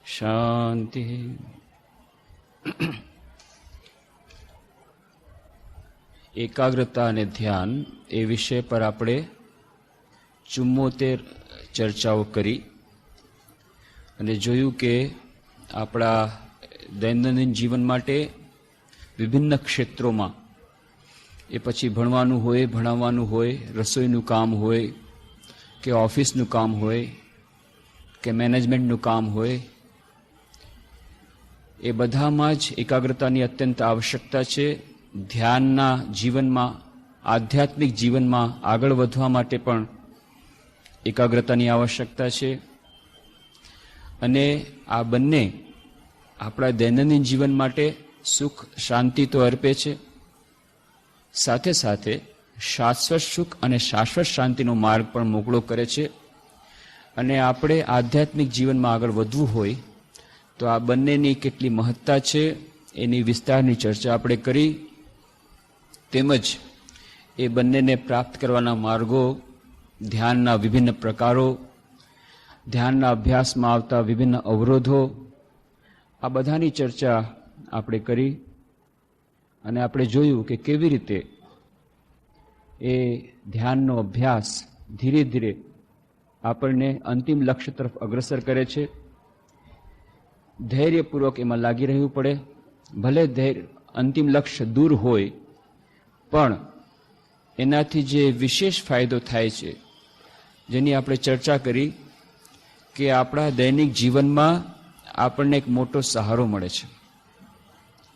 શાંતિ. એકાગ્રતા અને ધ્યાન એ વિષય પર આપણે 74 ચર્ચાઓ કરી અને જોયું કે આપણા દૈનંદિન જીવન માટે વિભિન્ન ક્ષેત્રોમાં, એ પછી ભણવાનું હોય, ભણાવવાનું હોય, રસોઈનું કામ હોય કે ઓફિસનું કામ હોય કે મેનેજમેન્ટનું કામ હોય, એ બધામાં જ એકાગ્રતાની અત્યંત આવશ્યકતા છે. ધ્યાનના જીવનમાં, આધ્યાત્મિક જીવનમાં આગળ વધવા માટે પણ એકાગ્રતાની આવશ્યકતા છે. અને આ બંને આપણા દૈનંદિન જીવન માટે સુખ શાંતિ તો અર્પે છે, સાથે સાથે શાશ્વત સુખ અને શાશ્વત શાંતિનો માર્ગ પણ મોકળો કરે છે. અને આપણે આધ્યાત્મિક જીવનમાં આગળ વધવું હોય તો આ બંનેની કેટલી મહત્તા છે એની વિસ્તારની ચર્ચા આપણે કરી. તેમજ એ બંનેને પ્રાપ્ત કરવાના માર્ગો, ધ્યાનના વિભિન્ન પ્રકારો, ધ્યાનના અભ્યાસમાં આવતા વિભિન્ન અવરોધો, આ બધાની ચર્ચા આપણે કરી. અને આપણે જોયું કે કેવી રીતે એ ધ્યાનનો અભ્યાસ ધીરે ધીરે આપણને અંતિમ લક્ષ્ય તરફ અગ્રસર કરે છે. ધૈર્યપૂર્વક એમાં લાગી રહેવું પડે. ભલે અંતિમ લક્ષ્ય દૂર હોય, પણ એનાથી જે વિશેષ ફાયદો થાય છે, જેની આપણે ચર્ચા કરી કે આપણા દૈનિક જીવનમાં આપણને એક મોટો સહારો મળે છે.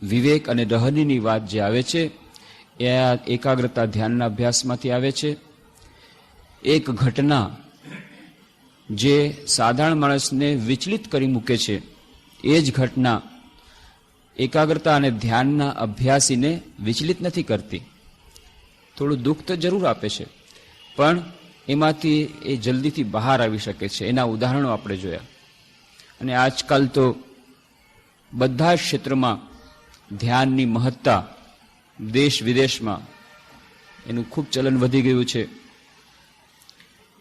વિવેક અને રહનીની વાત જે આવે છે એ આ એકાગ્રતા ધ્યાનના અભ્યાસમાંથી આવે છે. એક ઘટના જે સાધારણ માણસને વિચલિત કરી મૂકે છે, એ જ ઘટના એકાગ્રતા અને ધ્યાનના અભ્યાસીને વિચલિત નથી કરતી. થોડું દુઃખ તો જરૂર આપે છે, પણ એમાંથી એ જલ્દીથી બહાર આવી શકે છે. એના ઉદાહરણો આપણે જોયા. અને આજકાલ તો બધા જ ક્ષેત્રમાં ધ્યાનની મહત્તા દેશ વિદેશમાં એનું ખૂબ ચલન વધી ગયું છે.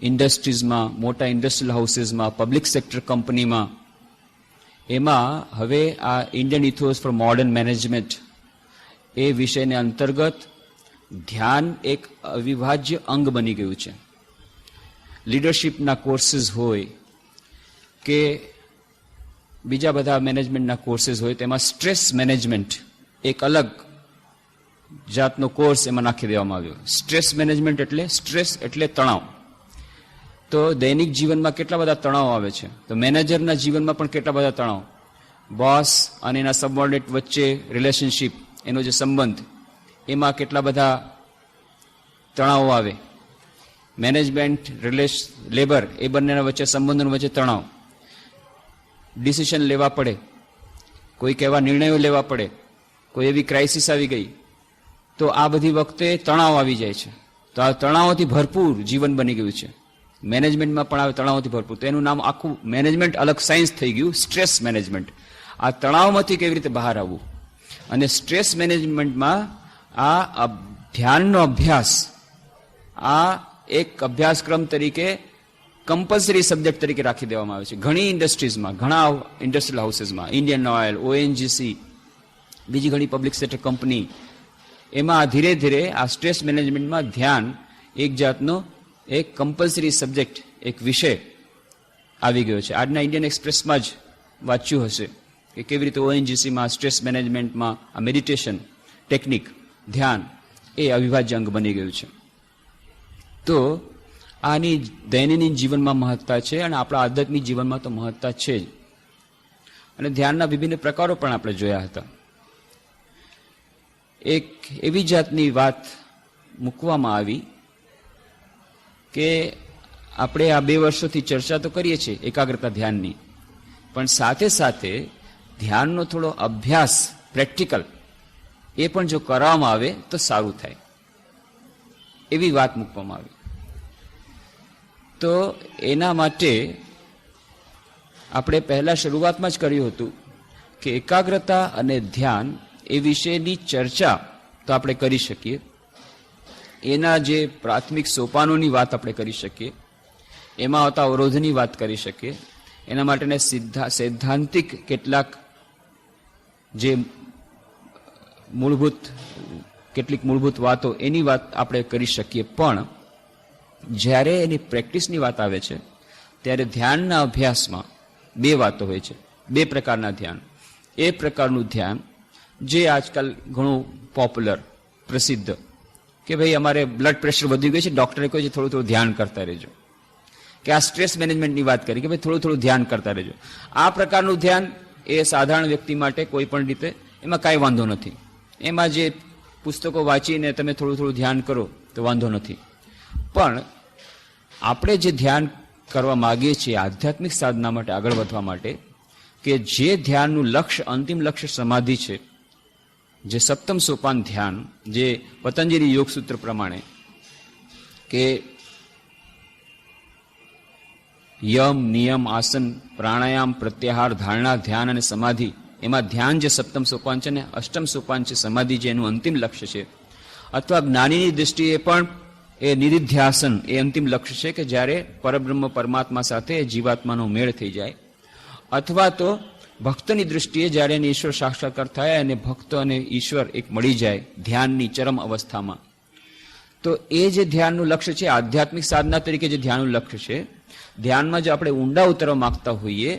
ઇન્ડસ્ટ્રીઝમાં, મોટા ઇન્ડસ્ટ્રીયલ હાઉસીસમાં, પબ્લિક સેક્ટર કંપનીમાં, એમાં હવે આ Indian ethos for modern management એ વિષયને અંતર્ગત ધ્યાન એક અવિભાજ્ય અંગ બની ગયું છે. લીડરશીપના કોર્સીસ હોય કે બીજા બધા મેનેજમેન્ટના કોર્સીસ હોય, તેમાં સ્ટ્રેસ મેનેજમેન્ટ એક અલગ જાતનો કોર્સ એમાં નાખી દેવામાં આવ્યો. સ્ટ્રેસ મેનેજમેન્ટ એટલે સ્ટ્રેસ એટલે તણાવ. તો દૈનિક જીવનમાં કેટલા બધા તણાવ આવે છે, તો મેનેજરના જીવનમાં પણ કેટલા બધા તણાવ. બોસ અને એના સબઓર્ડિનેટ વચ્ચે રિલેશનશીપ, એનો જે સંબંધ, એમાં કેટલા બધા તણાવો આવે. મેનેજમેન્ટ, લેબર, એ બંનેના વચ્ચે સંબંધોની વચ્ચે તણાવ. ડિસિઝન લેવા પડે, કોઈક એવા નિર્ણયો લેવા પડે, કોઈ એવી ક્રાઇસિસ આવી ગઈ, તો આ બધી વખતે તણાવ આવી જાય છે. તો આ તણાવોથી ભરપૂર જીવન બની ગયું છે. મેનેજમેન્ટમાં પણ આવે તણાવોથી ભરપૂર. તો એનું નામ આખું મેનેજમેન્ટ અલગ સાયન્સ થઈ ગયું, સ્ટ્રેસ મેનેજમેન્ટ. આ તણાવમાંથી કેવી રીતે બહાર આવવું. અને સ્ટ્રેસ મેનેજમેન્ટમાં આ ધ્યાનનો અભ્યાસ, આ એક અભ્યાસક્રમ તરીકે કમ્પલસરી સબ્જેક્ટ તરીકે રાખી દેવામાં આવે છે. ઘણી ઇન્ડસ્ટ્રીઝમાં, ઘણા ઇન્ડસ્ટ્રીયલ હાઉસીસમાં, ઇન્ડિયન ઓઇલ, ઓએનજીસી, બીજી ઘણી પબ્લિક સેક્ટર કંપની, એમાં ધીરે ધીરે આ સ્ટ્રેસ મેનેજમેન્ટમાં ધ્યાન એક જાતનો એક કમ્પલસરી સબ્જેક્ટ, એક વિષય આવી ગયો છે. આજના ઇન્ડિયન એક્સપ્રેસમાં જ વાંચ્યું હશે કે કેવી રીતે ઓએનજીસીમાં સ્ટ્રેસ મેનેજમેન્ટમાં આ મેડિટેશન ટેકનિક, ધ્યાન એ અવિભાજ્ય અંગ બની ગયું છે. તો આની દૈનંદિન જીવનમાં મહત્તા છે અને આપણા આધ્યાત્મિક જીવનમાં તો મહત્તા છે જ. અને ધ્યાનના વિભિન્ન પ્રકારો પણ આપણે જોયા હતા. એક એવી જાતની વાત મૂકવામાં આવી કે આપણે આ 2 વર્ષોથી ચર્ચા તો કરીએ છીએ એકાગ્રતા ધ્યાનની, પણ સાથે સાથે ધ્યાનનો થોડો અભ્યાસ, પ્રેક્ટિકલ, એ પણ જો કરવામાં આવે તો સારું થાય, એવી વાત મૂકવામાં આવી. તો એના માટે આપણે પહેલા શરૂઆતમાં જ કર્યું હતું કે એકાગ્રતા અને ધ્યાન એ વિષયની ચર્ચા તો આપણે કરી શકીએ. એના જે પ્રાથમિક સોપાનોની વાત આપણે કરી શકીએ, એમાં આવતા અવરોધની વાત કરી શકીએ, એના માટેને સૈદ્ધાંતિક કેટલાક જે કેટલીક મૂળભૂત વાતો એની વાત આપણે કરી શકીએ, પણ જ્યારે એની પ્રેક્ટિસની વાત આવે છે ત્યારે ધ્યાનના અભ્યાસમાં બે વાતો હોય છે, બે પ્રકારના ધ્યાન. એ પ્રકારનું ધ્યાન જે આજકાલ ઘણું પોપ્યુલર પ્રસિદ્ધ કે ભાઈ અમારે બ્લડ પ્રેશર વધી ગયું છે, ડોક્ટરે કહ્યું છે થોડું થોડું ધ્યાન કરતા રહેજો, કે આ સ્ટ્રેસ મેનેજમેન્ટની વાત કરી કે ભાઈ થોડું થોડું ધ્યાન કરતા રહેજો. આ પ્રકારનું ધ્યાન એ સાધારણ વ્યક્તિ માટે કોઈ પણ રીતે એમાં કાંઈ વાંધો નથી. એમાં જે પુસ્તકો વાંચીને તમે થોડું થોડું ધ્યાન કરો તો વાંધો નથી. પણ આપણે જે ધ્યાન કરવા માગીએ છીએ આધ્યાત્મિક સાધના માટે, આગળ વધવા માટે, કે જે ધ્યાનનું લક્ષ્ય, અંતિમ લક્ષ્ય સમાધિ છે, જે સપ્તમ સોપાન ધ્યાન, જે પતંજલિ યોગસૂત્ર પ્રમાણે કે યમ, નિયમ, આસન, પ્રાણાયામ, પ્રત્યાહાર, ધારણા, ધ્યાન અને સમાધિ, એમાં ધ્યાન જે સપ્તમ સોપાન છે ને અષ્ટમ સોપાન છે સમાધિ, જે એનું અંતિમ લક્ષ્ય છે. અથવા જ્ઞાનીની દૃષ્ટિએ પણ એ નિધિધ્યાસન એ અંતિમ લક્ષ્ય છે કે જ્યારે પરબ્રહ્મ પરમાત્મા સાથે જીવાત્માનો મેળ થઈ જાય. અથવા તો ભક્તની દૃષ્ટિએ જ્યારે એને ઈશ્વર સાક્ષાત્કાર થાય અને ભક્ત અને ઈશ્વર એક મળી જાય ધ્યાનની ચરમ અવસ્થામાં, તો એ જે ધ્યાનનું લક્ષ્ય છે, આધ્યાત્મિક સાધના તરીકે જે ધ્યાનનું લક્ષ્ય છે, ધ્યાનમાં જો આપણે ઊંડા ઉતરવા માંગતા હોઈએ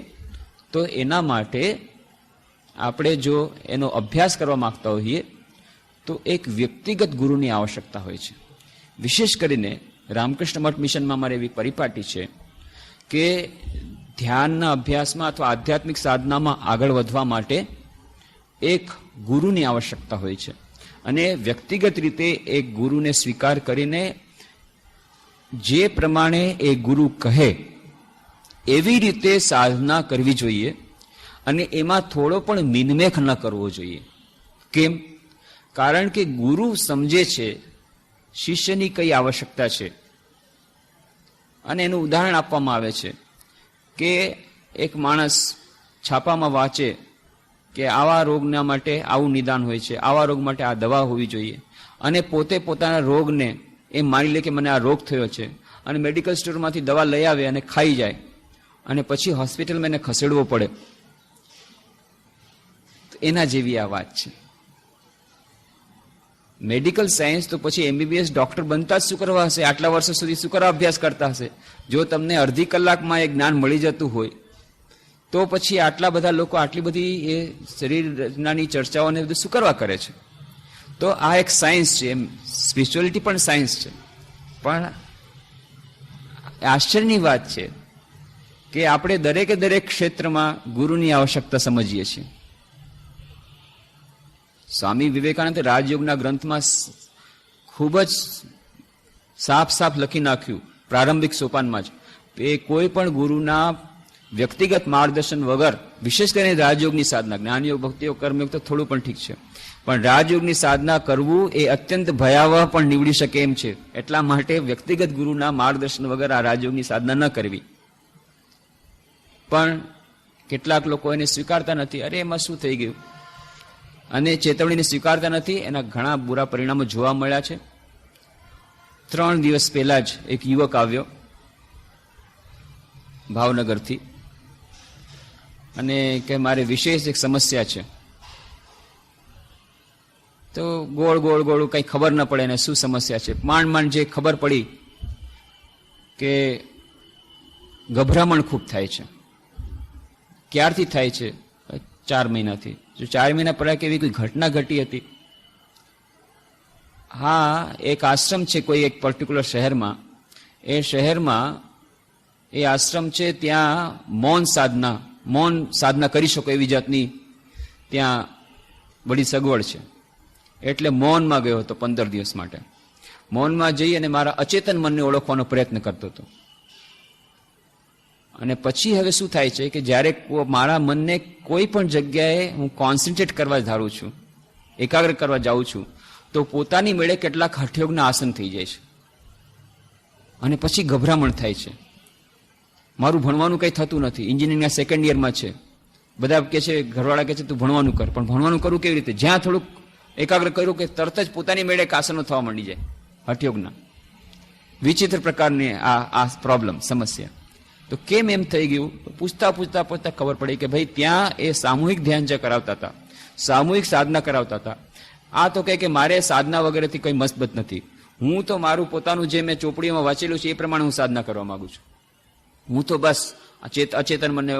તો એના માટે આપણે જો એનો અભ્યાસ કરવા માંગતા હોઈએ તો એક વ્યક્તિગત ગુરુની આવશ્યકતા હોય છે. વિશેષ કરીને રામકૃષ્ણ મઠ મિશનમાં મારે એવી પરિપાટી છે કે ધ્યાનના અભ્યાસમાં અથવા આધ્યાત્મિક સાધનામાં આગળ વધવા માટે એક ગુરુની આવશ્યકતા હોય છે. અને વ્યક્તિગત રીતે એક ગુરુને સ્વીકાર કરીને જે પ્રમાણે એ ગુરુ કહે એવી રીતે સાધના કરવી જોઈએ અને એમાં થોડો પણ મિનમેખ ન કરવો જોઈએ. કેમ? કારણ કે ગુરુ સમજે છે શિષ્યની કઈ આવશ્યકતા છે. અને એનું ઉદાહરણ આપવામાં આવે છે કે એક માણસ છાપામાં વાંચે કે આવા રોગના માટે આવું નિદાન હોય છે, આવા રોગ માટે આ દવા હોવી જોઈએ, અને પોતે પોતાના રોગને એમ માની લે કે મને આ રોગ થયો છે અને મેડિકલ સ્ટોરમાંથી દવા લઈ આવે અને ખાઈ જાય અને પછી હોસ્પિટલમાં એને ખસેડવો પડે. એના જેવી આ વાત છે. મેડિકલ સાયન્સ તો પછી MBBS ડોક્ટર બનતા જ શું કરવા હશે? આટલા વર્ષો સુધી શું કરવા અભ્યાસ કરતા હશે? જો તમને અડધી કલાકમાં એ જ્ઞાન મળી જતું હોય તો પછી આટલા બધા લોકો આટલી બધી એ શરીર રચનાની ચર્ચાઓને બધું શું કરવા કરે છે? તો આ એક સાયન્સ છે, એમ સ્પિરિચ્યુઅલિટી પણ સાયન્સ છે. પણ આશ્ચર્યની વાત છે કે આપણે દરેકે દરેક ક્ષેત્રમાં ગુરુની આવશ્યકતા સમજીએ છીએ. સ્વામી વિવેકાનંદે રાજયોગના ગ્રંથમાં ખૂબ જ સાફ લખી નાખ્યું પ્રારંભિક સોપાનમાં જ, એ કોઈ પણ ગુરુના વ્યક્તિગત માર્ગદર્શન વગર, વિશેષ કરીને રાજયોગની સાધના, જ્ઞાનયોગ, ભક્તિયોગ, કર્મયોગ તો થોડું પણ ઠીક છે, પણ રાજયોગની સાધના કરવું એ અત્યંત ભયાવહ પણ નીવડી શકે એમ છે. એટલા માટે વ્યક્તિગત ગુરુના માર્ગદર્શન વગર આ રાજયોગની સાધના ન કરવી. પણ કેટલાક લોકો એને સ્વીકારતા નથી. અરે એમાં શું થઈ ગયું? અને ચેતવણીને સ્વીકારતા નથી. એના ઘણા બુરા પરિણામો જોવા મળ્યા છે. 3 દિવસ પહેલા જ એક યુવક આવ્યો ભાવનગરથી અને કે મારે વિશેષ એક સમસ્યા છે. તો ગોળ કઈ ખબર ન પડે ને શું સમસ્યા છે. માંડ જે ખબર પડી કે ગભરામણ ખૂબ થાય છે. ક્યારથી થાય છે? 4 મહિનાથી. જો 4 મહિના પહેલા કે એવી કોઈ ઘટના ઘટી હતી? હા, એક આશ્રમ છે કોઈ એક પર્ટિક્યુલર શહેરમાં. એ શહેરમાં એ આશ્રમ છે, ત્યાં મૌન સાધના કરી શકો એવી જાતની ત્યાં બડી સગવડ છે. એટલે મૌનમાં ગયો હતો 15 દિવસ માટે. મૌનમાં જઈ અને મારા અચેતન મનને ઓળખવાનો પ્રયત્ન કરતો હતો. અને પછી હવે શું થાય છે કે જ્યારે મારા મનને કોઈ પણ જગ્યાએ હું કોન્સન્ટ્રેટ કરવા ધારું છું, એકાગ્ર કરવા જાઉં છું, તો પોતાની મેળે કેટલાક હઠયોગના આસન થઈ જાય છે અને પછી ગભરામણ થાય છે. મારું ભણવાનું કંઈ થતું નથી. એન્જિનિયરિંગના 2nd યરમાં છે. બધા કહે છે, ઘરવાળા કહે છે તું ભણવાનું કર, પણ ભણવાનું કરવું કેવી રીતે? જ્યાં થોડુંક એકાગ્ર કર્યું કે તરત જ પોતાની મેળે આસનો થવા માંડી જાય હઠયોગના. વિચિત્ર પ્રકારની આ પ્રોબ્લેમ, સમસ્યા. તો તો કેમ એમ થઈ ગયું? પૂછતા પૂછતા પૂછતા ખબર પડી કે ભાઈ ત્યાં એ સામૂહિક ધ્યાન જે કરાવતા હતા, સામૂહિક સાધના કરાવતા હતા. આ તો કહે કે મારે સાધના વગેરેથી કંઈ મસ્બત નથી, હું તો મારું પોતાનું જે મેં ચોપડીમાં વાંચેલું છે એ પ્રમાણે હું સાધના કરવા માંગુ છું. હું તો બસ અચેતન મનને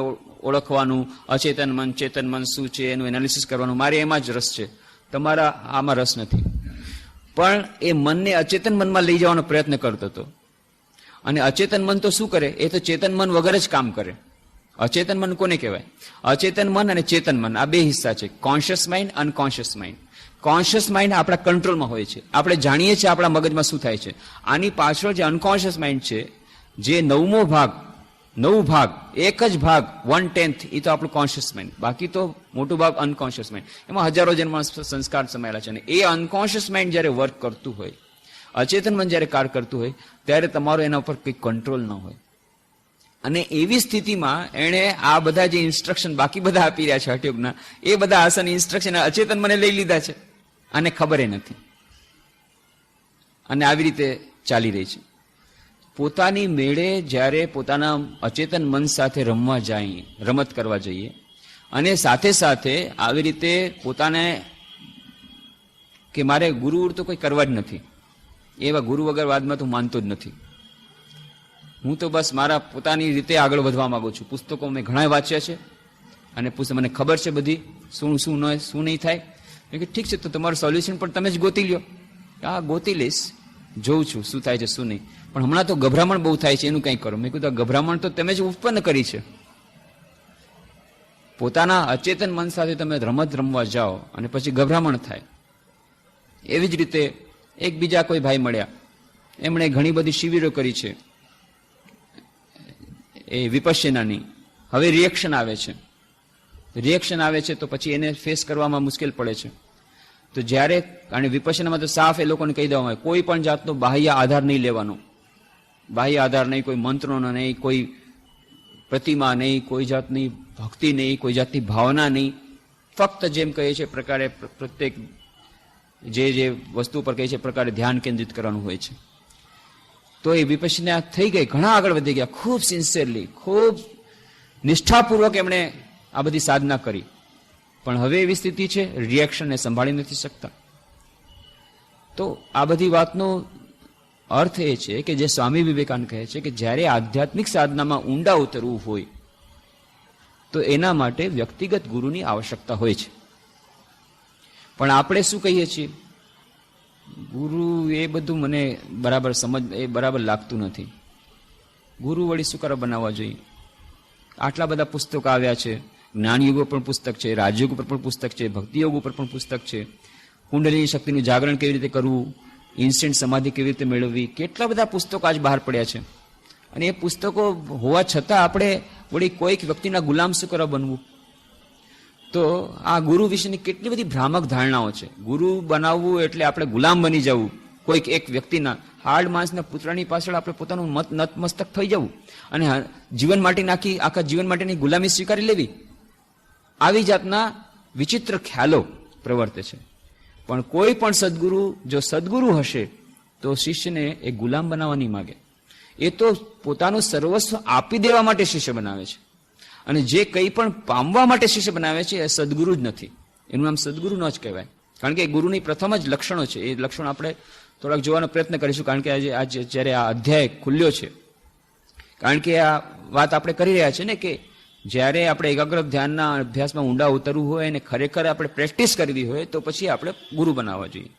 ઓળખવાનું, અચેતન મન ચેતન મન શું છે એનું એનાલિસિસ કરવાનું, મારે એમાં જ રસ છે, તમારા આમાં રસ નથી. પણ એ મનને અચેતન મનમાં લઈ જવાનો પ્રયત્ન કરતો હતો. અને અચેતન મન તો શું કરે? એ તો ચેતન મન વગર જ કામ કરે. અચેતન મન કોને કહેવાય? અચેતન મન અને ચેતન મન આ બે હિસ્સા છે, conscious mind, unconscious mind. Conscious mind આપણા કંટ્રોલમાં હોય છે, આપણે જાણીએ છીએ આપણા મગજમાં શું થાય છે. આની પાછળ જે અનકોન્શિયસ માઇન્ડ છે, જે નવ ભાગ, એક જ ભાગ 1/10 એ તો આપણું કોન્શિયસ માઇન્ડ, બાકી તો મોટું ભાગ અનકોન્શિયસ માઇન્ડ. એમાં હજારો જન્મ સંસ્કાર સમાયેલા છે. અને એ અનકોન્શિયસ માઇન્ડ જ્યારે વર્ક કરતું હોય, અચેતન મન જ્યારે કાર્ય કરતું હોય, ત્યારે તમારો એના ઉપર કંઈ કંટ્રોલ ન હોય. અને એવી સ્થિતિમાં એણે આ બધા જે ઇન્સ્ટ્રક્શન બાકી બધા આપી રહ્યા છે હઠયોગના, એ બધા આસન ઇન્સ્ટ્રક્શન અચેતન મને લઈ લીધા છે, આને ખબર નથી. અને આવી રીતે ચાલી રહી છે. પોતાની મેળે જ્યારે પોતાના અચેતન મન સાથે રમવા જાય, રમત કરવા જઈએ, અને સાથે સાથે આવી રીતે પોતાને કે મારે ગુરુ તો કોઈ કરવા જ નથી, એવા ગુરુ વગર વાદમાં તો માનતો જ નથી, હું તો બસ મારા પોતાની રીતે આગળ વધવા માંગુ છું, પુસ્તકો મેં ઘણા વાંચ્યા છે અને મને ખબર છે બધી શું નહીં થાય. કે ઠીક છે, તો તમારું સોલ્યુશન પણ તમે જ ગોતી લ્યો. હા, ગોતી લઈશ, જોઉં છું શું થાય છે શું નહીં, પણ હમણાં તો ગભરામણ બહુ થાય છે, એનું કંઈ કરો. મેં કીધું ગભરામણ તો તમે જ ઉત્પન્ન કરી છે. પોતાના અચેતન મન સાથે તમે રમત રમવા જાઓ અને પછી ગભરામણ થાય. એવી જ રીતે એક બીજા કોઈ ભાઈ મળ્યા, એમણે ઘણી બધી શિબિરો કરી છે એ વિપશ્યનાની. હવે રિએક્શન આવે છે તો પછી એને ફેસ કરવામાં મુશ્કેલ પડે છે. તો જ્યારે કારણ વિપશ્યનામાં તો સાફ એ લોકોને કહી દેવામાં આવે, કોઈ પણ જાતનો બાહ્ય આધાર નહીં લેવાનો, બાહ્ય આધાર નહીં, કોઈ મંત્રોનો નહીં, કોઈ પ્રતિમા નહીં, કોઈ જાતની ભક્તિ નહીં, કોઈ જાતની ભાવના નહીં. ફક્ત જેમ કહે છે પ્રકારે પ્રત્યેક જે વસ્તુ પર કહે છે પ્રકારે ધ્યાન કેન્દ્રિત કરવાનું હોય છે. તો એ વિપશ્યના થઈ ગઈ, ઘણા આગળ વધી ગયા, ખૂબ સિન્સિયરલી, ખૂબ નિષ્ઠાપૂર્વક એમણે આ બધી સાધના કરી. પણ હવે એવી સ્થિતિ છે, રિએક્શનને સંભાળી નથી શકતા. તો આ બધી વાતનો અર્થ એ છે કે જે સ્વામી વિવેકાનંદ કહે છે કે જ્યારે આધ્યાત્મિક સાધનામાં ઊંડા ઉતરવું હોય તો એના માટે વ્યક્તિગત ગુરુની આવશ્યકતા હોય છે. પણ આપણે શું કહીએ છીએ? ગુરુ એ બધું મને બરાબર લાગતું નથી. ગુરુ વળી શું કરવા બનાવવા જોઈએ? આટલા બધા પુસ્તકો આવ્યા છે, જ્ઞાનયુગ ઉપર પણ પુસ્તક છે, રાજયોગ ઉપર પણ પુસ્તક છે, ભક્તિયોગ ઉપર પણ પુસ્તક છે, કુંડલીની શક્તિનું જાગરણ કેવી રીતે કરવું, ઇન્સ્ટન્ટ સમાધિ કેવી રીતે મેળવવી, કેટલા બધા પુસ્તકો આજ બહાર પડ્યા છે. અને એ પુસ્તકો હોવા છતાં આપણે વળી કોઈક વ્યક્તિના ગુલામ શું કરવા બનવું? તો આ ગુરુ વિશેની કેટલી બધી ભ્રામક ધારણાઓ છે. ગુરુ બનાવવું એટલે આપણે ગુલામ બની જવું કોઈક એક વ્યક્તિના, હાડ માણસના પુતળાની પાછળ આપણે પોતાનું નતમસ્તક થઈ જવું અને જીવન માટેની આખા જીવન માટેની ગુલામી સ્વીકારી લેવી. આવી જાતના વિચિત્ર ખ્યાલો પ્રવર્તે છે. પણ કોઈ પણ સદગુરુ જો સદગુરુ હશે તો શિષ્યને એ ગુલામ બનાવવા નહીં માગે. એ તો પોતાનું સર્વસ્વ આપી દેવા માટે શિષ્ય બનાવે છે. અને જે કંઈ પણ પામવા માટે શિષ્ય બનાવે છે એ સદગુરુ જ નથી. એનું નામ સદગુરુ ન જ કહેવાય. કારણ કે ગુરુની પ્રથમ જ લક્ષણો છે. એ લક્ષણો આપણે થોડાક જોવાનો પ્રયત્ન કરીશું. કારણ કે આજે જ્યારે આ અધ્યાય ખુલ્યો છે, કારણ કે આ વાત આપણે કરી રહ્યા છીએ ને કે જ્યારે આપણે એકાગ્ર ધ્યાનના અભ્યાસમાં ઊંડા ઉતરવું હોય અને ખરેખર આપણે પ્રેક્ટિસ કરવી હોય તો પછી આપણે ગુરુ બનાવવા જોઈએ.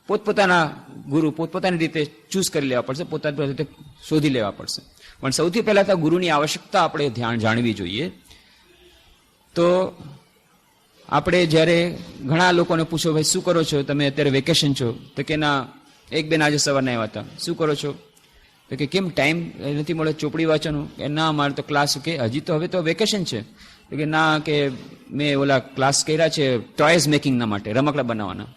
પોતપોતાના ગુરુ પોતપોતાની રીતે ચૂઝ કરી લેવા પડશે, પોતાની રીતે શોધી લેવા પડશે. પણ સૌથી પહેલા તો ગુરુની આવશ્યકતા આપણે જાણવી જોઈએ. તો આપણે જ્યારે ઘણા લોકોને પૂછો, ભાઈ શું કરો છો તમે, અત્યારે વેકેશન છો? તો કે ના, એક બેન આજે સવારના આવ્યા હતા, શું કરો છો? તો કે કેમ ટાઈમ નથી મળે ચોપડી વાંચવાનું? કે ના, મારે તો ક્લાસ, કે હજી તો હવે તો વેકેશન છે. તો કે ના, કે મેં ઓલા ક્લાસ કર્યા છે ટોયઝ મેકિંગના માટે, રમકડા બનાવવાના,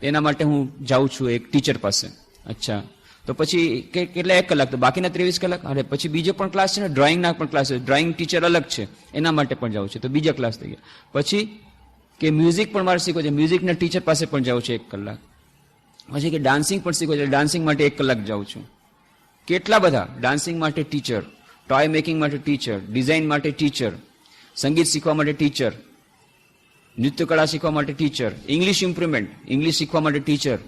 એના માટે હું જાઉં છું એક ટીચર પાસે. અચ્છા, તો પછી કેટલા 1 કલાક? તો બાકીના 23 કલાક. અરે પછી બીજો પણ ક્લાસ છે ને, ડ્રોઈંગના પણ ક્લાસ છે, ડ્રોઈંગ ટીચર અલગ છે, એના માટે પણ જાઉં છે, તો બીજા ક્લાસ થઈ ગયા. પછી કે મ્યુઝિક પણ મારે શીખવું છે, મ્યુઝિકના ટીચર પાસે પણ જાઉં છું 1 કલાક. પછી કે ડાન્સિંગ પણ શીખવું છે, ડાન્સિંગ માટે 1 કલાક જાઉં છું. કેટલા બધા ડાન્સિંગ માટે ટીચર, ટોય મેકિંગ માટે ટીચર, ડિઝાઇન માટે ટીચર, સંગીત શીખવા માટે ટીચર, નૃત્ય કળા શીખવા માટે ટીચર, ઇંગ્લિશ ઇમ્પ્રુવમેન્ટ, ઇંગ્લિશ શીખવા માટે ટીચર,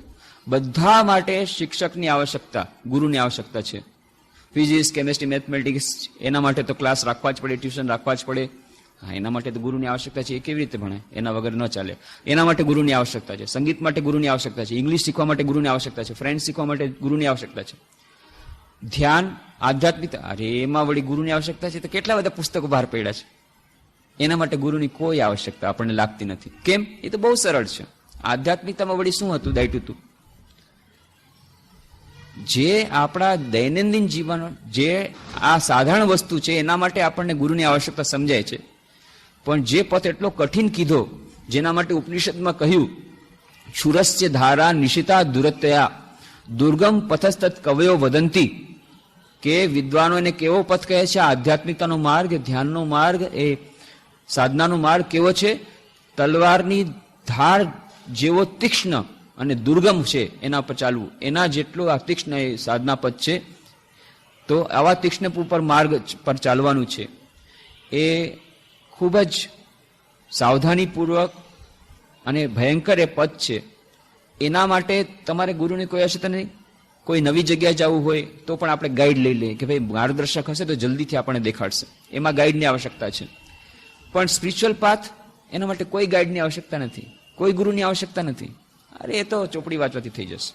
બધા માટે શિક્ષકની આવશ્યકતા, ગુરુની આવશ્યકતા છે. ફિઝિક્સ, કેમેસ્ટ્રી, મેથમેટિક્સ એના માટે તો ક્લાસ રાખવા જ પડે, ટ્યુશન રાખવા જ પડે. હા, એના માટે તો ગુરુની આવશ્યકતા છે. એ કેવી રીતે ભણે? એના વગર ન ચાલે. એના માટે ગુરુની આવશ્યકતા છે. સંગીત માટે ગુરુની આવશ્યકતા છે. ઇંગ્લિશ શીખવા માટે ગુરુની આવશ્યકતા છે. ફ્રેન્ચ શીખવા માટે ગુરુની આવશ્યકતા છે. ધ્યાન, આધ્યાત્મિકતા, અરે એમાં વળી ગુરુની આવશ્યકતા છે. તો કેટલા બધા પુસ્તકો બહાર પડ્યા છે. એના માટે ગુરુની કોઈ આવશ્યકતા આપણને લાગતી નથી. કેમ? એ તો બહુ સરળ છે. આધ્યાત્મિકતામાં વળી શું હતું? દાયટું હતું. જે આપણા દૈનંદિન જીવન, જે આ સાધારણ વસ્તુ છે એના માટે આપણને ગુરુની આવશ્યકતા સમજાય છે. પણ જે પથ એટલો કઠિન કીધો, જેના માટે ઉપનિષદમાં કહ્યું, શુરસ્ય ધારા નિશિતા દુરતયા દુર્ગમ પથસ્તત કવયો વદંતી, કે વિદ્વાનો એને કેવો પથ કહે છે? આધ્યાત્મિકતાનો માર્ગ, ધ્યાનનો માર્ગ, એ સાધનાનો માર્ગ કેવો છે? તલવારની ધાર જેવો તીક્ષ્ણ અને દુર્ગમ છે એના પર ચાલવું. એના જેટલું આ તીક્ષ્ણ એ સાધના પદ છે. તો આવા તીક્ષ્ણ ઉપર માર્ગ પર ચાલવાનું છે. એ ખૂબ જ સાવધાનીપૂર્વક અને ભયંકર એ પદ છે. એના માટે તમારે ગુરુની કોઈ આવશ્યકતા નહીં. કોઈ નવી જગ્યાએ જવું હોય તો પણ આપણે ગાઈડ લઈ લઈએ કે ભાઈ માર્ગદર્શક હશે તો જલ્દીથી આપણને દેખાડશે. એમાં ગાઈડની આવશ્યકતા છે. પણ સ્પિરિચ્યુઅલ પાથ, એના માટે કોઈ ગાઈડની આવશ્યકતા નથી, કોઈ ગુરુની આવશ્યકતા નથી. અરે એ તો ચોપડી વાંચવાથી થઈ જશે.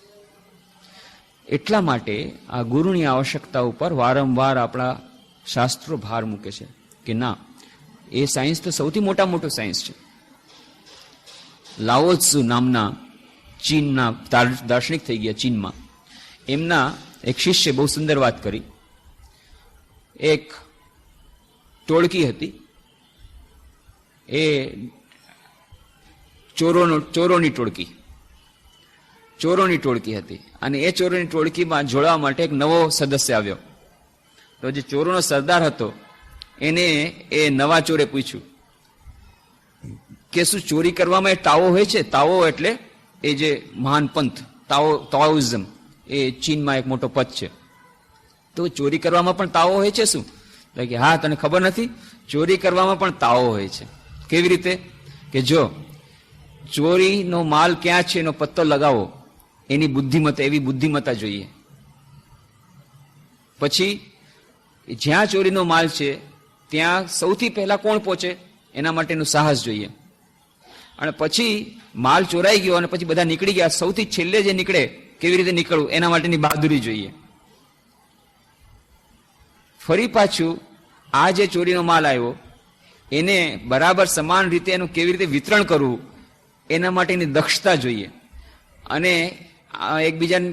એટલા માટે આ ગુરુની આવશ્યકતા ઉપર વારંવાર આપણા શાસ્ત્રો ભાર મૂકે છે કે ના, એ સાયન્સ તો સૌથી મોટો સાયન્સ છે. લાઓ ત્સુ નામના ચીનના દાર્શનિક થઈ ગયા ચીનમાં, એમના એક શિષ્ય બહુ સુંદર વાત કરી. એક ટોળકી હતી, એ ચોરોની ટોળકી હતી. અને એ ચોરોની ટોળકીમાં જોડવા માટે એક નવો સદસ્ય આવ્યો. તો જે ચોરોનો સરદાર હતો એને એ નવા ચોરે પૂછ્યું કે શું ચોરી કરવામાં એ તાવો હોય છે? તાવો એટલે એ જે મહાન પંથ, તાઓઇઝમ, એ ચીનમાં એક મોટો પદ છે. તો ચોરી કરવામાં પણ તાવો હોય છે શું? તો કે હા, તને ખબર નથી, ચોરી કરવામાં પણ તાવો હોય છે. કેવી રીતે? કે જો ચોરીનો માલ ક્યાં છે એનો પત્તો લગાવો, એની બુદ્ધિમત્તા, એવી બુદ્ધિમત્તા જોઈએ. પછી જ્યાં ચોરીનો માલ છે ત્યાં સૌથી પહેલા કોણ પહોંચે એના માટેનું સાહસ જોઈએ. અને પછી માલ ચોરાઈ ગયો અને પછી બધા નીકળી ગયા, સૌથી છેલ્લે જે નીકળે કેવી રીતે નીકળવું એના માટેની બહાદુરી જોઈએ. ફરી પાછું આ જે ચોરીનો માલ આવ્યો એને બરાબર સમાન રીતે એનું કેવી રીતે વિતરણ કરવું એના માટેની દક્ષતા જોઈએ. અને એકબીજાને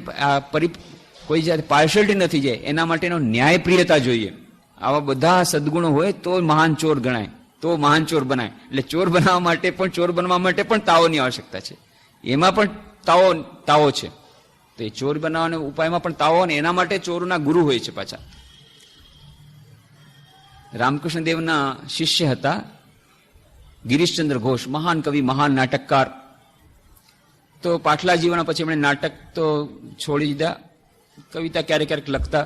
કોઈ જાત પાર્શિયાલિટી નથી જાય એના માટેનો ન્યાયપ્રિયતા જોઈએ. આવા બધા સદગુણો હોય તો મહાન ચોર ગણાય, તો મહાન ચોર બનાય. એટલે ચોર બનાવવા માટે પણ, ચોર બનવા માટે પણ તાવોની આવશ્યકતા છે. એમાં પણ તાવો છે. તો એ ચોર બનાવવાના ઉપાયમાં પણ તાવો, ને એના માટે ચોરના ગુરુ હોય છે પાછા. રામકૃષ્ણ દેવના શિષ્ય હતા ગિરીશચંદ્ર ઘોષ, મહાન કવિ, મહાન નાટકકાર. તો પાછલા જીવન પછી એમણે નાટક તો છોડી દીધા, કવિતા ક્યારેક ક્યારેક લખતા.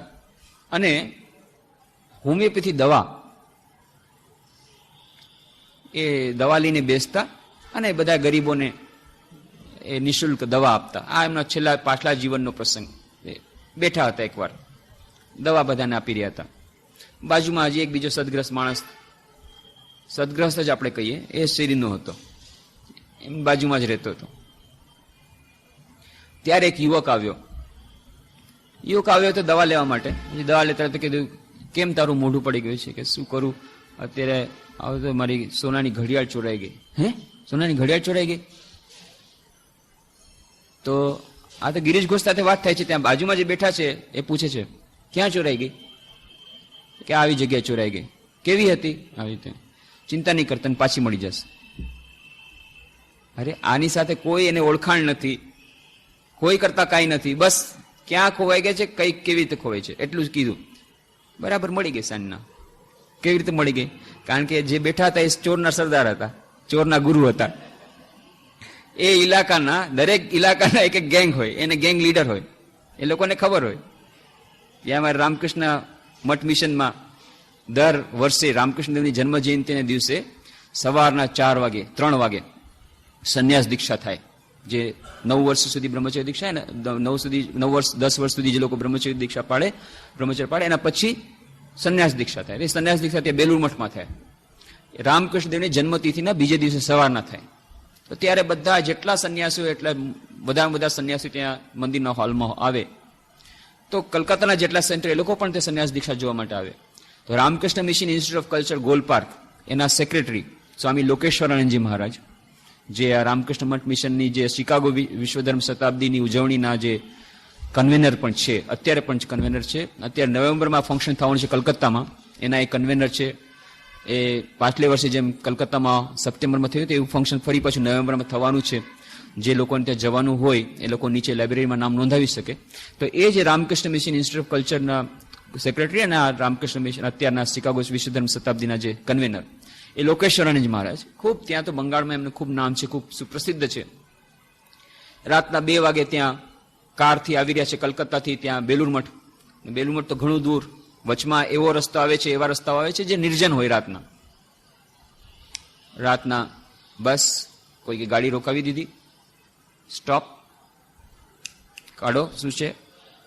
અને હોમિયોપેથી દવા, એ દવા લઈને બેસતા અને બધા ગરીબોને એ નિઃશુલ્ક દવા આપતા. આ એમના પાછલા જીવનનો પ્રસંગ. બેઠા હતા એકવાર, દવા બધાને આપી રહ્યા હતા. બાજુમાં હજી એક બીજો સદગ્રસ્ત માણસ, સદગ્રસ્ત જ આપણે કહીએ, એ શેરીનો હતો, એમ બાજુમાં જ રહેતો હતો. ત્યારે એક યુવક આવ્યો તો દવા લેવા માટે. દવા લેતા તો કીધું, કેમ તારું મોઢું પડી ગયું છે? કે શું કરું, અત્યારે આવું તો મારી સોનાની ઘડિયાળ ચોરાઈ ગઈ. હે, સોનાની ઘડિયાળ ચોરાઈ ગઈ? તો આ તો ગિરીશ ઘોષ સાથે વાત થાય છે. ત્યાં બાજુમાં જે બેઠા છે એ પૂછે છે, ક્યાં ચોરાઈ ગઈ? કે આવી જગ્યાએ ચોરાઈ ગઈ. કેવી હતી? આવી રીતે. ચિંતા નહીં કરતા, પાછી મળી જશે. અરે આની સાથે કોઈ એને ઓળખાણ નથી, કોઈ કરતા કાંઈ નથી, બસ ક્યાં ખોવાઈ ગયા છે, કઈ કેવી રીતે ખોવાય છે એટલું જ કીધું. બરાબર મળી ગઈ સાંજના. કેવી રીતે મળી ગઈ? કારણ કે જે બેઠા હતા એ ચોરના સરદાર હતા, ચોરના ગુરુ હતા. એ ઇલાકાના, દરેક ઇલાકાના એક એક ગેંગ હોય, એને ગેંગ લીડર હોય, એ લોકોને ખબર હોય. ત્યાં અમારે રામકૃષ્ણ મઠ મિશનમાં દર વર્ષે રામકૃષ્ણદેવની જન્મ જયંતિના દિવસે સવારના 4 વાગે 3 વાગે સંન્યાસ દીક્ષા થાય. જે 9 વર્ષ સુધી બ્રહ્મચર્ય દીક્ષા ને 9 વર્ષ 10 વર્ષ સુધી જે લોકો બ્રહ્મચર્ય દીક્ષા પાડે, બ્રહ્મચર્ય પાડે, એના પછી સંન્યાસ દીક્ષા થાય. એ સંન્યાસ દીક્ષા ત્યાં બેલુર મઠમાં થાય. રામકૃષ્ણદેવની જન્મતિથિના બીજે દિવસે સવારના થાય. તો ત્યારે બધા જેટલા સંન્યાસીઓ એટલા બધા સંન્યાસીઓ ત્યાં મંદિરના હોલમાં આવે. તો કલકત્તાના જેટલા સેન્ટર એ લોકો પણ તે સંન્યાસ દીક્ષા જોવા માટે આવે. તો Ramakrishna mission institute of culture goal park એના સેક્રેટરી સ્વામી લોકેશ્વરાનંદજી મહારાજ, જે આ રામકૃષ્ણ મઠ મિશનની જે શિકાગો વિશ્વ ધર્મ શતાબ્દીની ઉજવણીના જે કન્વેનર પણ છે, અત્યારે પણ કન્વેનર છે. અત્યારે નવેમ્બરમાં ફંક્શન થવાનું છે કલકત્તામાં, એના એક કન્વેનર છે. એ પાછલે વર્ષે જેમ કલકત્તામાં સપ્ટેમ્બરમાં થયું એવું ફંક્શન ફરી પાછું નવેમ્બરમાં થવાનું છે. જે લોકોને ત્યાં જવાનું હોય એ લોકો નીચે લાઇબ્રેરીમાં નામ નોંધાવી શકે. તો એ જે રામકૃષ્ણ મિશન ઇન્સ્ટિટ્યૂટ ઓફ કલ્ચરના સેક્રેટરી અને આ રામકૃષ્ણ મિશન અત્યારના શિકાગો વિશ્વ ધર્મ શતાબ્દીના જે કન્વેનર એ લોકેશ્વરાનંદ મહારાજ, ખૂબ ત્યાં તો બંગાળમાં એમનું ખૂબ નામ છે, ખૂબ સુપ્રસિદ્ધ છે. રાતના 2 વાગે ત્યાં કારથી આવી રહ્યા છે કલકત્તાથી ત્યાં બેલુર મઠ. બેલુર મઠ તો ઘણું દૂર, વચમાં એવો રસ્તો આવે છે, એવા રસ્તાઓ આવે છે જે નિર્જન હોય. રાતના બસ કોઈ ગાડી રોકાવી દીધી, સ્ટોપ, કાઢો, શું છે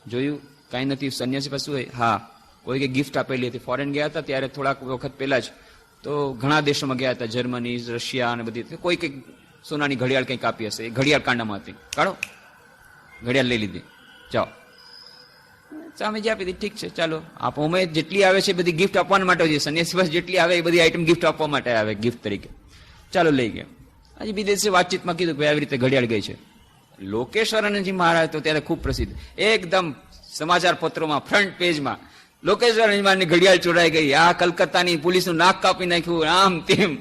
જોયું, કાંઈ નથી. સંન્યાસી પાસે શું હોય? હા, કોઈ ગિફ્ટ આપેલી હતી. ફોરેન ગયા હતા ત્યારે થોડાક વખત પહેલા જ, તો ઘણા દેશોમાં ગયા હતા, જર્મની, રશિયા અને બધી. કોઈ કંઈક સોનાની ઘડિયાળ કંઈક આપી હશે, એ ઘડિયાળ કાંડામાં હતી. કાઢો, ઘડિયાળ લઈ લીધી, જાઓ. સ્વામીજી આપી દીધી, ઠીક છે ચાલો આપો. અમે જેટલી આવે છે બધી ગિફ્ટ આપવા માટે છે. સંન્યાસી પાસે જેટલી આવે એ બધી આઈટમ ગિફ્ટ આપવા માટે આવે, ગિફ્ટ તરીકે. ચાલો લઈ ગયા. હજી બીજે દિવસે વાતચીતમાં કીધું કે આવી રીતે ઘડિયાળ ગઈ છે. લોકેશ્વરાનંદજી મહારાજ તો ત્યારે ખૂબ પ્રસિદ્ધ, એકદમ સમાચાર પત્રોમાં ફ્રન્ટ પેજમાં લોકેશ્વરાનંદજી મહારાજની ઘડિયાળ ચોરાઈ ગઈ, આ કલકત્તાની પોલીસનું નાક કાપી નાખ્યું, આમ તેમ,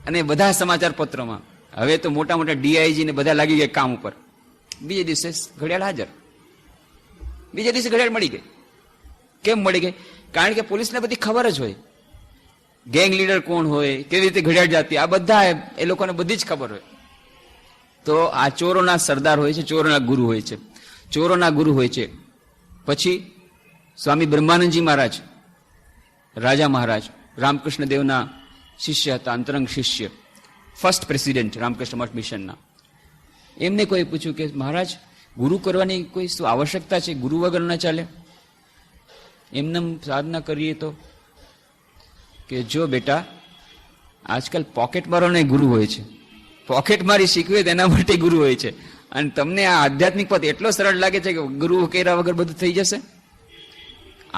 અને બધા સમાચાર પત્રોમાં. હવે તો મોટા મોટા ડીઆઈજી ને બધા લાગી ગયા કામ ઉપર. બીજે દિવસે ઘડિયાળ હાજર. બીજે દિવસે ઘડિયાળ મળી ગઈ. કેમ મળી ગઈ? કારણ કે પોલીસને બધી ખબર જ હોય, ગેંગ લીડર કોણ હોય, કેવી રીતે ઘડિયાળ જાતી, આ બધા એ લોકોને બધી જ ખબર હોય. તો આ ચોરોના સરદાર હોય છે, ચોરોના ગુરુ હોય છે, ચોરોના ગુરુ હોય છે. પછી સ્વામી બ્રહ્માનંદજી મહારાજ, રાજા મહારાજ, રામકૃષ્ણ દેવના શિષ્ય હતા, અંતરંગ શિષ્ય, ફર્સ્ટ પ્રેસિડેન્ટ રામકૃષ્ણ મઠ મિશનના. એમને કોઈ પૂછ્યું કે મહારાજ ગુરુ કરવાની કોઈ શું આવશ્યકતા છે? ગુરુ વગર ન ચાલે? એમને સાધના કરીએ તો કે જો બેટા, આજકાલ પોકેટ મારોને ગુરુ હોય છે, પોકેટ મારી શીખવી તેના માટે ગુરુ હોય છે. અને તમને આ આધ્યાત્મિક પદ એટલો સરળ લાગે છે કે ગુરુ કર્યા વગર બધું થઈ જશે?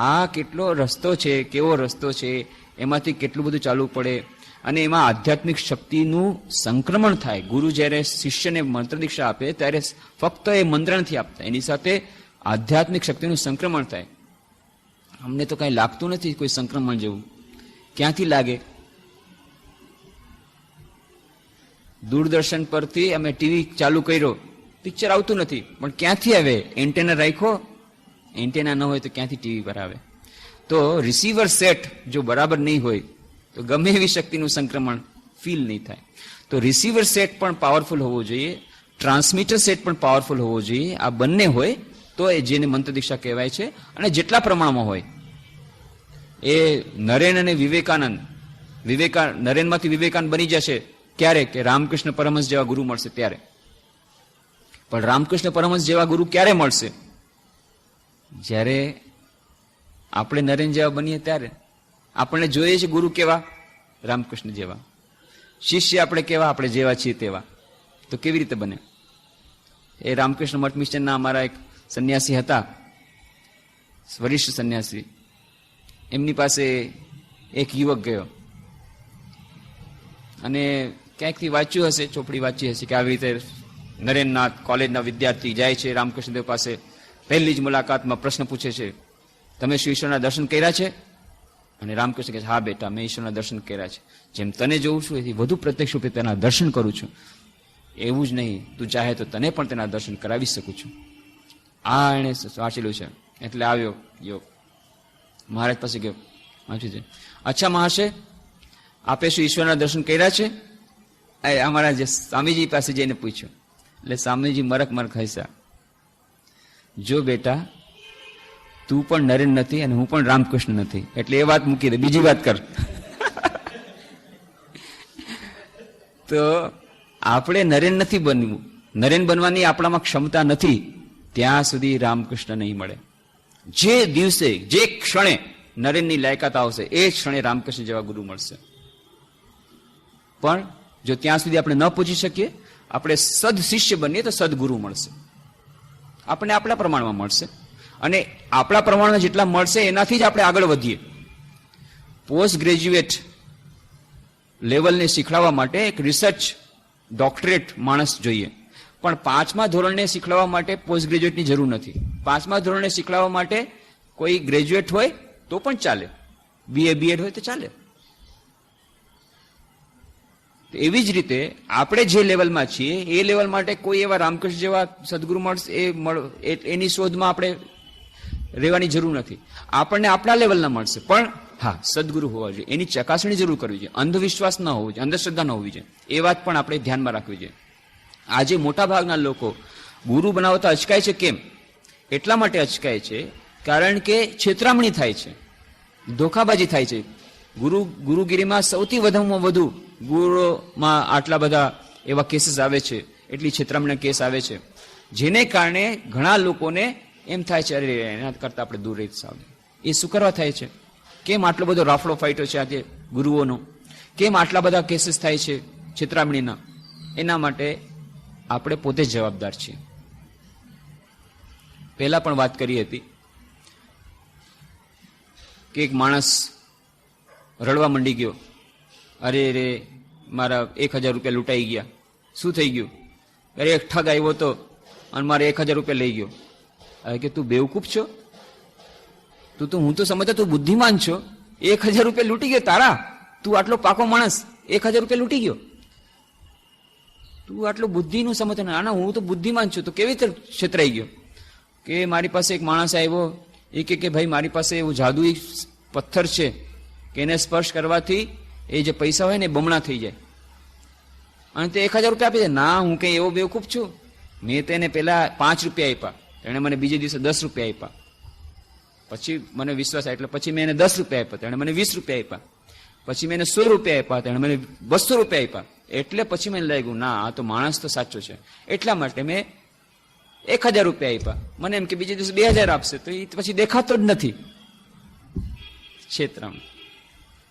આ કેટલો રસ્તો છે, કેવો રસ્તો છે, એમાંથી કેટલું બધું ચાલવું પડે. અને એમાં આધ્યાત્મિક શક્તિનું સંક્રમણ થાય. ગુરુ જ્યારે શિષ્યને મંત્ર દીક્ષા આપે ત્યારે ફક્ત એ મંત્ર નથી આપતા, એની સાથે આધ્યાત્મિક શક્તિનું સંક્રમણ થાય. અમને તો કઈ લાગતું નથી કોઈ સંક્રમણ જેવું. ક્યાંથી લાગે? દૂરદર્શન પરથી અમે ટીવી ચાલુ કર્યો, પિક્ચર આવતું નથી, પણ ક્યાંથી આવે? એન્ટેના રાખ્યો, એન્ટેના ન હોય તો ક્યાંથી ટીવી પર આવે? તો રિસીવર સેટ જો બરાબર નહીં હોય તો ગમે એવી શક્તિનું સંક્રમણ ફીલ નહીં થાય. તો રિસીવર સેટ પણ પાવરફુલ હોવો જોઈએ, ટ્રાન્સમીટર સેટ પણ પાવરફુલ હોવો જોઈએ. આ બંને હોય તો એ જેને મંત્ર દીક્ષા કહેવાય છે. અને જેટલા પ્રમાણમાં હોય એ નરેન અને વિવેકાનંદ, નરેનમાંથી વિવેકાનંદ બની જશે ક્યારે? કે રામકૃષ્ણ પરમહંસ જેવા ગુરુ મળશે ત્યારે. પણ રામકૃષ્ણ પરમહંસ જેવા ગુરુ ક્યારે મળશે? જ્યારે આપણે નરેન જેવા બનીએ ત્યારે. આપણને જોઈએ છે ગુરુ કેવા? રામકૃષ્ણ જેવા. શિષ્ય આપણે કેવા? આપણે જેવા છીએ તેવા. તો કેવી રીતે બને? એ રામકૃષ્ણ મઠ મિશનના અમારા એક સંન્યાસી હતા, વરિષ્ઠ સંન્યાસી. એમની પાસે એક યુવક ગયો અને ક્યાંકથી વાંચ્યું હશે, ચોપડી વાંચી હશે કે આવી રીતે નરેનનાથ કોલેજના વિદ્યાર્થી જાય છે રામકૃષ્ણદેવ પાસે. પહેલી જ મુલાકાતમાં પ્રશ્ન પૂછે છે, તમે શ્રી ઈશ્વરના દર્શન કર્યા છે? અને રામકૃષ્ણ કહે છે, હા બેટા, મેં ઈશ્વરના દર્શન કર્યા છે. જેમ તને જોઉં છું એથી વધુ પ્રત્યક્ષ રૂપે તેના દર્શન કરું છું. એવું જ નહીં, તું ચાહે તો તને પણ તેના દર્શન કરાવી શકું છું. આ એણે વાંચેલું છે. એટલે આવ્યો યોગ મહારાજ પાસે ગયો, વાંચ્યું છે. અચ્છા મહાશય, આપે શું ઈશ્વરના દર્શન કર્યા છે? અમારા જે સ્વામીજી પાસે જઈને પૂછ્યું. એટલે સ્વામીજી મરક હસ્યા. જો બેટા, તું પણ નરેન નથી અને હું પણ રામકૃષ્ણ નથી, એટલે એ વાત મૂકી દે, બીજી વાત કર. તો આપણે નરેન નથી બનવું, નરેન બનવાની આપણામાં ક્ષમતા નથી ત્યાં સુધી રામકૃષ્ણ નહીં મળે. જે દિવસે જે ક્ષણે નરેનની લાયકાત આવશે એ જ ક્ષણે રામકૃષ્ણ જેવા ગુરુ મળશે. પણ જો ત્યાં સુધી આપણે ન પહોંચી શકીએ, આપણે સદ શિષ્ય બનીએ તો સદગુરુ મળશે. આપણને આપણા પ્રમાણમાં મળશે, અને આપણા પ્રમાણમાં જેટલા મળશે એનાથી જ આપણે આગળ વધીએ. પોસ્ટ ગ્રેજ્યુએટ લેવલને શીખવાડવા માટે એક રિસર્ચ ડોક્ટરેટ માણસ જોઈએ, પણ 5મા ધોરણને શીખવાડવા માટે પોસ્ટ ગ્રેજ્યુએટની જરૂર નથી. 5મા ધોરણને શીખવાડવા માટે કોઈ ગ્રેજ્યુએટ હોય તો પણ ચાલે, BA BEd હોય તો ચાલે. એવી જ રીતે આપણે જે લેવલમાં છીએ એ લેવલ માટે કોઈ એવા રામકૃષ્ણ જેવા સદગુરુ મળશે એની શોધમાં આપણે રહેવાની જરૂર નથી. આપણને આપણા લેવલના મળશે, પણ હા, સદગુરુ હોવા જોઈએ, એની ચકાસણી જરૂર કરવી જોઈએ. અંધવિશ્વાસ ન હોવો જોઈએ, અંધશ્રદ્ધા ન હોવી જોઈએ. એ વાત પણ આપણે ધ્યાનમાં રાખવી જોઈએ. આજે મોટા ભાગના લોકો ગુરુ બનાવતા અચકાય છે. કેમ? એટલા માટે અચકાય છે કારણ કે છેતરામણી થાય છે, ધોખાબાજી થાય છે. ગુરુગીરીમાં સૌથી વધુમાં વધુ ગુરુમાં આટલા બધા એવા કેસીસ આવે છે, એટલી છેતરામણીના કેસ આવે છે, જેને કારણે ઘણા લોકોને એમ થાય છે અરે એના કરતા આપણે દૂર રહી સાવ. એ શું કરવા થાય છે? કેમ આટલો બધો રાફડો ફાટ્યો છે આજે ગુરુઓનો? કેમ આટલા બધા કેસીસ થાય છે છેતરામણીના? એના માટે આપણે પોતે જ જવાબદાર છીએ. પહેલા પણ વાત કરી હતી કે એક માણસ રડવા મંડી ગયો, અરે રે મારા 1000 રૂપિયા લૂંટાઈ ગયા. શું થઈ ગયું? અરે એક ઠગ આવ્યો હતો અને મારે 1000 રૂપિયા લઈ ગયો. અરે કે તું બેવકૂફ છો? હું તો સમજતો તું બુદ્ધિમાન છો. 1000 રૂપિયા લૂંટી ગયો તારા? તું આટલો પાકો માણસ 1000 રૂપિયા લૂંટી ગયો? તું આટલું બુદ્ધિનું સમજ ના, હું તો બુદ્ધિમાન છું, તો કેવી રીતે છેતરાઈ ગયો? કે મારી પાસે એક માણસ આવ્યો, એ કે ભાઈ મારી પાસે એવું જાદુઈ પથ્થર છે કે એને સ્પર્શ કરવાથી એ જે પૈસા હોય ને બમણા થઈ જાય, અને તે 1000 રૂપિયા આપી દે. ના, હું કઈ એવો બેવકૂફ છું? મેં તેને પેલા 5 રૂપિયા આપ્યા, તેણે મને બીજે દિવસે 10 રૂપિયા આપ્યા. પછી મને વિશ્વાસ આવ્યો એટલે પછી મેં એને 10 રૂપિયા આપ્યા, તેણે મને 20 રૂપિયા આપ્યા. પછી મેં એને 100 રૂપિયા આપ્યા, તેણે મને 200 રૂપિયા આપ્યા. એટલે પછી મને લાગ્યું ના, આ તો માણસ તો સાચો છે. એટલા માટે મેં 1000 રૂપિયા આપ્યા. મને એમ કે બીજે દિવસે 2000 આપશે, તો એ પછી દેખાતો જ નથી. છેતરામણી.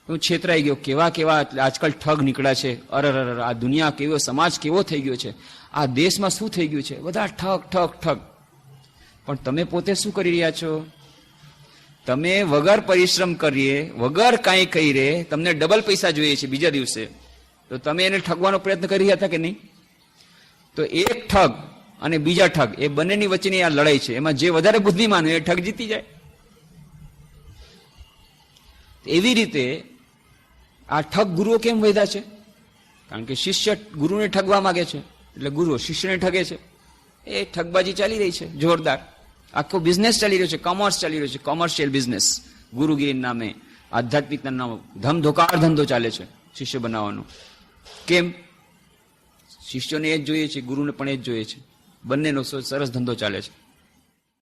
હું છેતરાઈ ગયો. કેવા કેવા આજકાલ ઠગ નીકળ્યા છે. અરર, આ દુનિયા કેવો, સમાજ કેવો થઈ ગયો છે, આ દેશમાં શું થઈ ગયું છે, બધા ઠગ ઠગ ઠગ. પણ તમે પોતે શું કરી રહ્યા છો? તમે વગર પરિશ્રમ કરીએ, વગર કાંઈ કરીએ, તમને ડબલ પૈસા જોઈએ છે બીજા દિવસે, તો તમે એને ઠગવાનો પ્રયત્ન કરી રહ્યા હતા કે નહીં? તો એક ઠગ અને બીજા ઠગ, એ બંનેની વચ્ચેની આ લડાઈ છે. એમાં જે વધારે બુદ્ધિમાન હોય એ ઠગ જીતી જાય. એવી રીતે આ ઠગ ગુરુઓ કેમ વધ્યા છે? કારણ કે શિષ્ય ગુરુને ઠગવા માંગે છે, એટલે ગુરુઓ શિષ્યને ઠગે છે. એ ઠગબાજી ચાલી રહી છે જોરદાર. આખો બિઝનેસ ચાલી રહ્યો છે, કોમર્સ ચાલી રહ્યો છે, કોમર્શિયલ બિઝનેસ. ગુરુગીરી નામે, આધ્યાત્મિકના નામે ધમધોકાર ધંધો ચાલે છે શિષ્ય બનાવવાનો. કેમ? શિષ્યોને એ જ જોઈએ છે, ગુરુને પણ એ જ જોઈએ છે. બંનેનો સરસ ધંધો ચાલે છે.